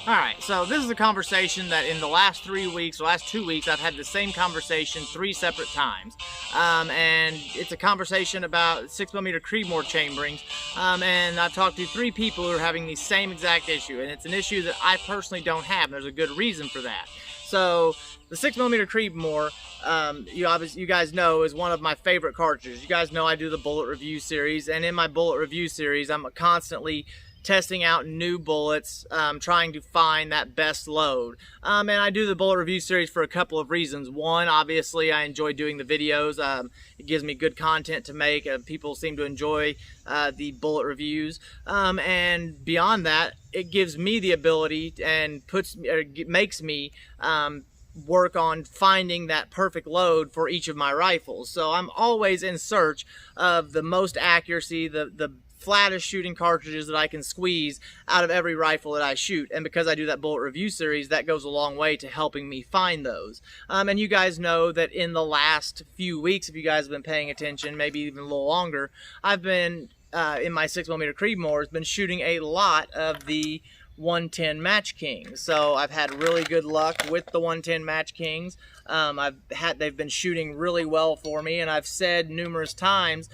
Alright, so this is a conversation that in the last 3 weeks, or last 2 weeks, I've had the same conversation 3 separate times. And it's a conversation about 6mm Creedmoor chamberings. And I've talked to 3 people who are having the same exact issue. And it's an issue that I personally don't have, and there's a good reason for that. So, the 6mm Creedmoor, you guys know, is one of my favorite cartridges. You guys know I do the bullet review series, and in my bullet review series, I'm constantly testing out new bullets, trying to find that best load. And I do the bullet review series for a couple of reasons. One, obviously, I enjoy doing the videos. It gives me good content to make. People seem to enjoy the bullet reviews. And beyond that, it gives me the ability and makes me work on finding that perfect load for each of my rifles. So I'm always in search of the most accuracy, the flattest shooting cartridges that I can squeeze out of every rifle that I shoot. And because I do that bullet review series, that goes a long way to helping me find those. And you guys know that in the last few weeks, if you guys have been paying attention, maybe even a little longer, I've been, in my 6mm Creedmoor, has been shooting a lot of the 110 Match Kings. So I've had really good luck with the 110 Match Kings. They've been shooting really well for me, and I've said numerous times,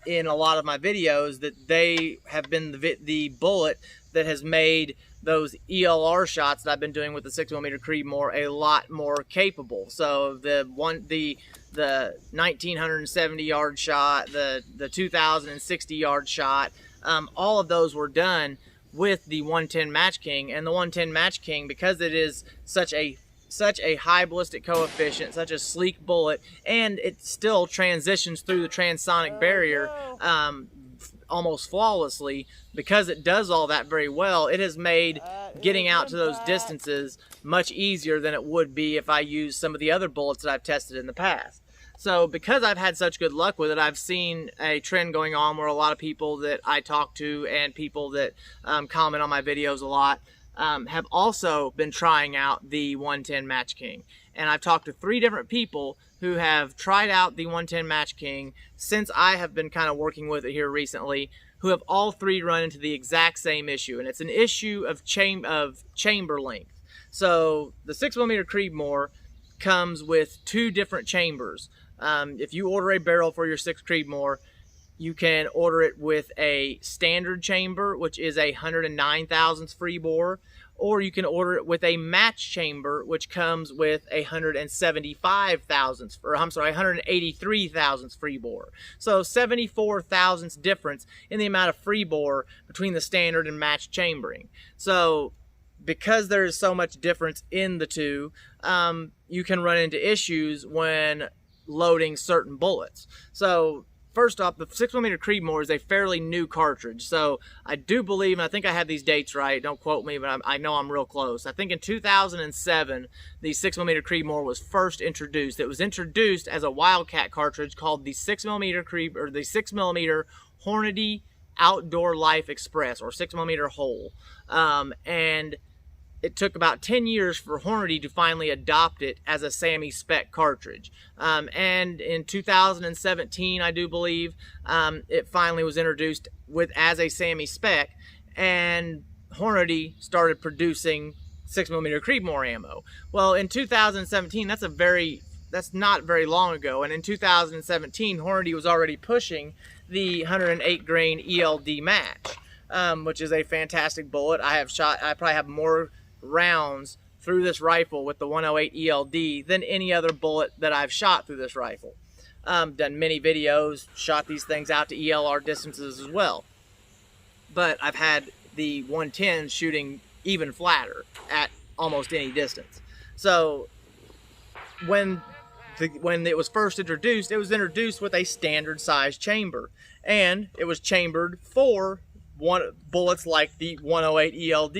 in a lot of my videos, that they have been the bullet that has made those ELR shots that I've been doing with the 6mm Creedmoor a lot more capable. So the 1970 yard shot, the 2060 yard shot, all of those were done with the 110 Match King. And the 110 Match King, because it is such a high ballistic coefficient, such a sleek bullet, and it still transitions through the transonic barrier almost flawlessly. Because it does all that very well, it has made getting out to those distances much easier than it would be if I used some of the other bullets that I've tested in the past. So because I've had such good luck with it, I've seen a trend going on where a lot of people that I talk to and people that comment on my videos a lot have also been trying out the 110 Match King. And I've talked to 3 different people who have tried out the 110 Match King since I have been kind of working with it here recently, who have all 3 run into the exact same issue. And it's an issue of chamber length. So the 6mm Creedmoor comes with 2 different chambers. If you order a barrel for your 6 Creedmoor, you can order it with a standard chamber, which is a 109 thousandths free bore, or you can order it with a match chamber, which comes with a 175 thousandths, or I'm sorry, 183 thousandths free bore. So 74 thousandths difference in the amount of free bore between the standard and match chambering. So because there is so much difference in the two, you can run into issues when loading certain bullets. So first off, the 6mm Creedmoor is a fairly new cartridge. So I do believe, and I think I have these dates right, don't quote me, but I know I'm real close. I think in 2007, the 6mm Creedmoor was first introduced. It was introduced as a Wildcat cartridge called the 6mm Hornady Outdoor Life Express, or 6mm Whole. And it took about 10 years for Hornady to finally adopt it as a SAMI spec cartridge. And in 2017, I do believe, it finally was introduced as a SAMI spec, and Hornady started producing 6mm Creedmoor ammo. Well, in 2017, that's not very long ago, and in 2017, Hornady was already pushing the 108 grain ELD match, which is a fantastic bullet. I probably have more rounds through this rifle with the 108 ELD than any other bullet that I've shot through this rifle. Done many videos, shot these things out to ELR distances as well. But I've had the 110 shooting even flatter at almost any distance. So when it was first introduced, it was introduced with a standard size chamber, and it was chambered for bullets like the 108 ELD,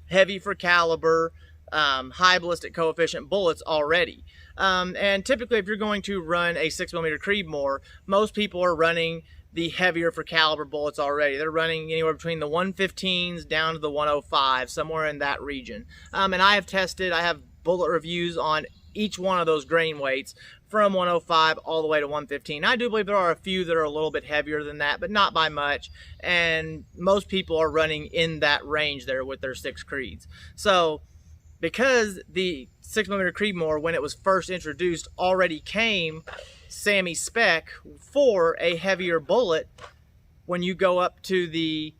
heavy for caliber, high ballistic coefficient bullets already. And typically, if you're going to run a 6mm Creedmoor, most people are running the heavier for caliber bullets already. They're running anywhere between the 115s down to the 105, somewhere in that region. And I have bullet reviews on each one of those grain weights from 105 all the way to 115. I do believe there are a few that are a little bit heavier than that, but not by much. And most people are running in that range there with their 6 Creeds. So because the 6mm Creedmoor, when it was first introduced, already came SAAMI spec for a heavier bullet, when you go up to the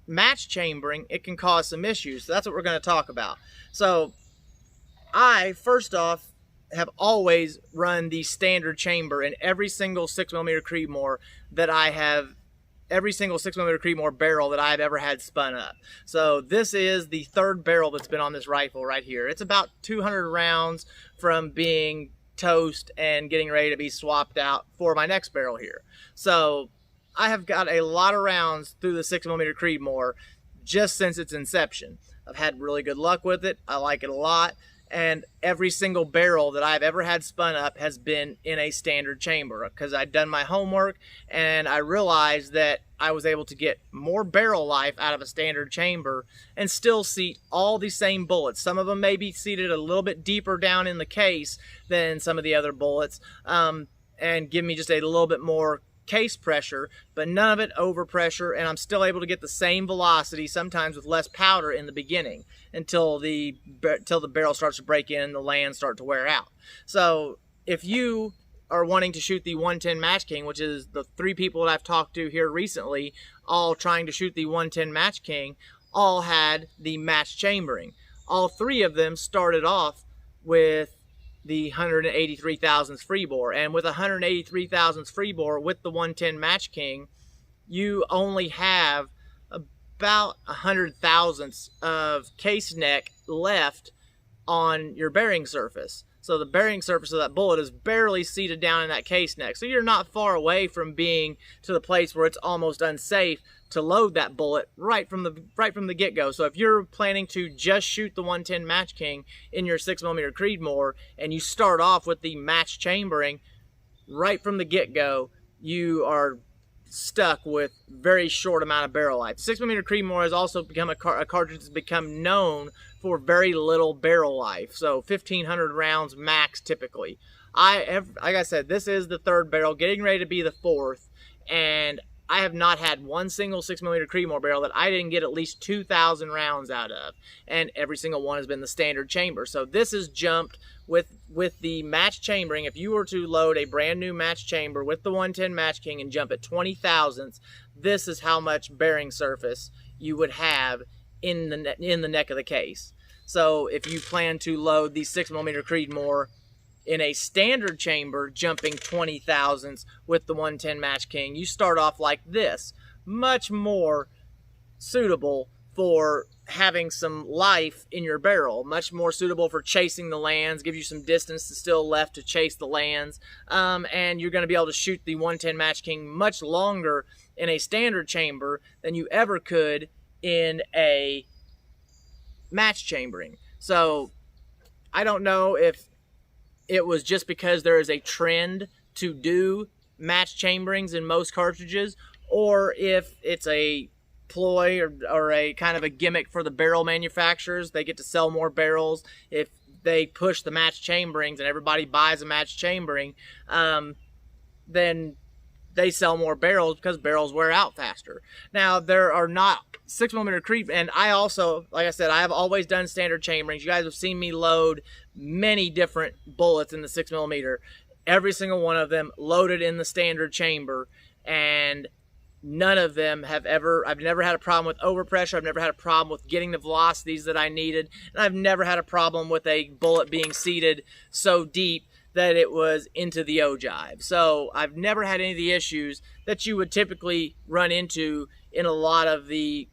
match chambering, it can cause some issues. So that's what we're going to talk about. So I, first off, have always run the standard chamber in every single 6mm Creedmoor that I have, every single 6mm Creedmoor barrel that I've ever had spun up. So this is the 3rd barrel that's been on this rifle right here. It's about 200 rounds from being toast and getting ready to be swapped out for my next barrel here. So I have got a lot of rounds through the 6mm Creedmoor just since its inception. I've had really good luck with it. I like it a lot. And every single barrel that I've ever had spun up has been in a standard chamber, because I'd done my homework and I realized that I was able to get more barrel life out of a standard chamber and still seat all the same bullets. Some of them may be seated a little bit deeper down in the case than some of the other bullets, and give me just a little bit more case pressure, but none of it over pressure, and I'm still able to get the same velocity, sometimes with less powder in the beginning, until the barrel starts to break in and the lands start to wear out. So if you are wanting to shoot the 110 Match King, which is the 3 people that I've talked to here recently, all trying to shoot the 110 Match King, all had the match chambering. All 3 of them started off with the 183 thousandths freebore, and with 183 thousandths freebore with the 110 Match King, you only have about 100 thousandths of case neck left on your bearing surface. So the bearing surface of that bullet is barely seated down in that case neck. So you're not far away from being to the place where it's almost unsafe to load that bullet right from the get-go. So if you're planning to just shoot the 110 Match King in your 6mm Creedmoor and you start off with the match chambering right from the get-go, you are stuck with very short amount of barrel life. 6mm Creedmoor has also become a cartridge that's become known for very little barrel life, so 1,500 rounds max typically. Like I said, this is the 3rd barrel, getting ready to be the 4th, and I have not had one single 6mm Creedmoor barrel that I didn't get at least 2,000 rounds out of, and every single one has been the standard chamber. So this is jumped with the match chambering. If you were to load a brand new match chamber with the 110 Match King and jump at 20 thousandths, this is how much bearing surface you would have in the neck of the case. So if you plan to load the 6mm Creedmoor in a standard chamber, jumping 20 thousandths with the 110 Match King, you start off like this. Much more suitable for having some life in your barrel, much more suitable for chasing the lands, gives you some distance still left to chase the lands, and you're going to be able to shoot the 110 Match King much longer in a standard chamber than you ever could in a match chambering. So I don't know if it was just because there is a trend to do match chamberings in most cartridges, or if it's a ploy or a kind of a gimmick for the barrel manufacturers. They get to sell more barrels if they push the match chamberings and everybody buys a match chambering, then they sell more barrels because barrels wear out faster. Now, there are not 6mm Creed, and I also, like I said, I have always done standard chamberings. You guys have seen me load many different bullets in the 6mm. Every single one of them loaded in the standard chamber, and none of them have I've never had a problem with overpressure. I've never had a problem with getting the velocities that I needed, and I've never had a problem with a bullet being seated so deep that it was into the ogive. So I've never had any of the issues that you would typically run into in a lot of the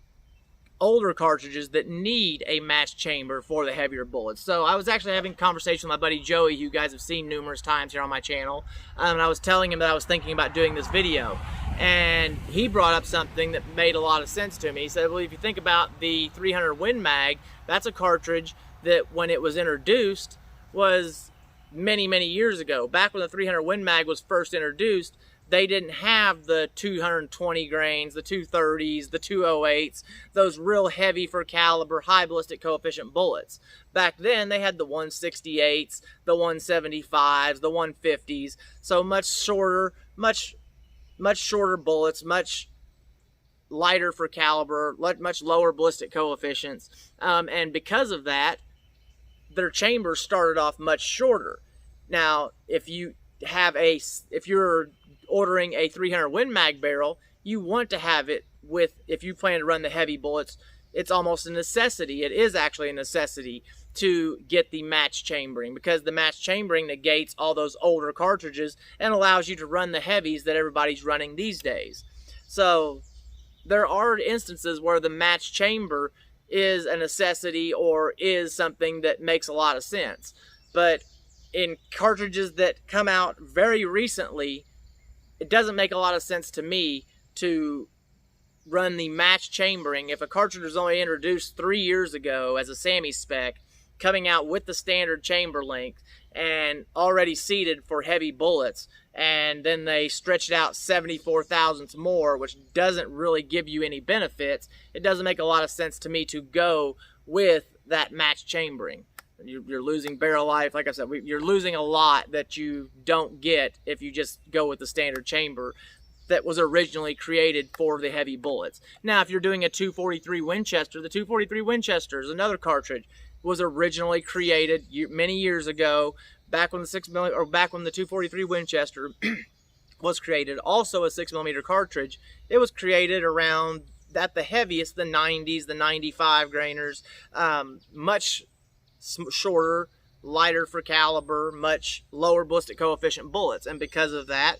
older cartridges that need a match chamber for the heavier bullets. So I was actually having a conversation with my buddy Joey, who you guys have seen numerous times here on my channel, and I was telling him that I was thinking about doing this video, and he brought up something that made a lot of sense to me. He said, well, if you think about the 300 Win Mag, that's a cartridge that when it was introduced was many years ago. Back when the 300 Win Mag was first introduced, they didn't have the 220 grains, the 230s, the 208s, those real heavy for caliber, high ballistic coefficient bullets. Back then, they had the 168s, the 175s, the 150s, so much shorter, much shorter bullets, much lighter for caliber, much lower ballistic coefficients, and because of that, their chambers started off much shorter. Now, if you're ordering a 300 Win Mag barrel, you want to have it with, if you plan to run the heavy bullets, it's almost a necessity. It is actually a necessity to get the match chambering, because the match chambering negates all those older cartridges and allows you to run the heavies that everybody's running these days. So there are instances where the match chamber is a necessity or is something that makes a lot of sense. But in cartridges that come out very recently, it doesn't make a lot of sense to me to run the match chambering. If a cartridge was only introduced 3 years ago as a SAMI spec, coming out with the standard chamber length and already seated for heavy bullets, and then they stretch it out 74 thousandths more, which doesn't really give you any benefits, it doesn't make a lot of sense to me to go with that match chambering. You're losing barrel life. Like I said, you're losing a lot that you don't get if you just go with the standard chamber that was originally created for the heavy bullets. Now, if you're doing a 243 Winchester, the 243 Winchester is another cartridge, was originally created many years ago, back when the 6mm, or back when the 243 Winchester was created, also a 6mm cartridge. It was created around, at the heaviest, the 90s, the 95 grainers, much shorter, lighter for caliber, much lower ballistic coefficient bullets, and because of that,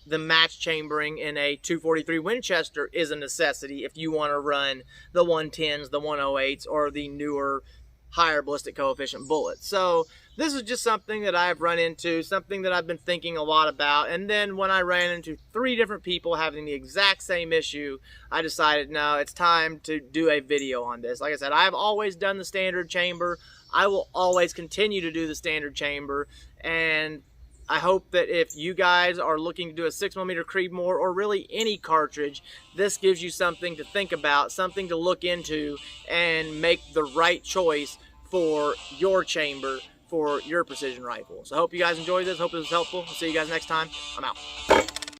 the match chambering in a 243 Winchester is a necessity if you want to run the 110s, the 108s, or the newer, higher ballistic coefficient bullets. So this is just something that I've run into, something that I've been thinking a lot about, and then when I ran into 3 different people having the exact same issue, I decided, no, it's time to do a video on this. Like I said, I've always done the standard chamber. I will always continue to do the standard chamber, and I hope that if you guys are looking to do a 6mm Creedmoor or really any cartridge, this gives you something to think about, something to look into, and make the right choice for your chamber for your precision rifle. So I hope you guys enjoyed this. Hope it was helpful. I'll see you guys next time. I'm out.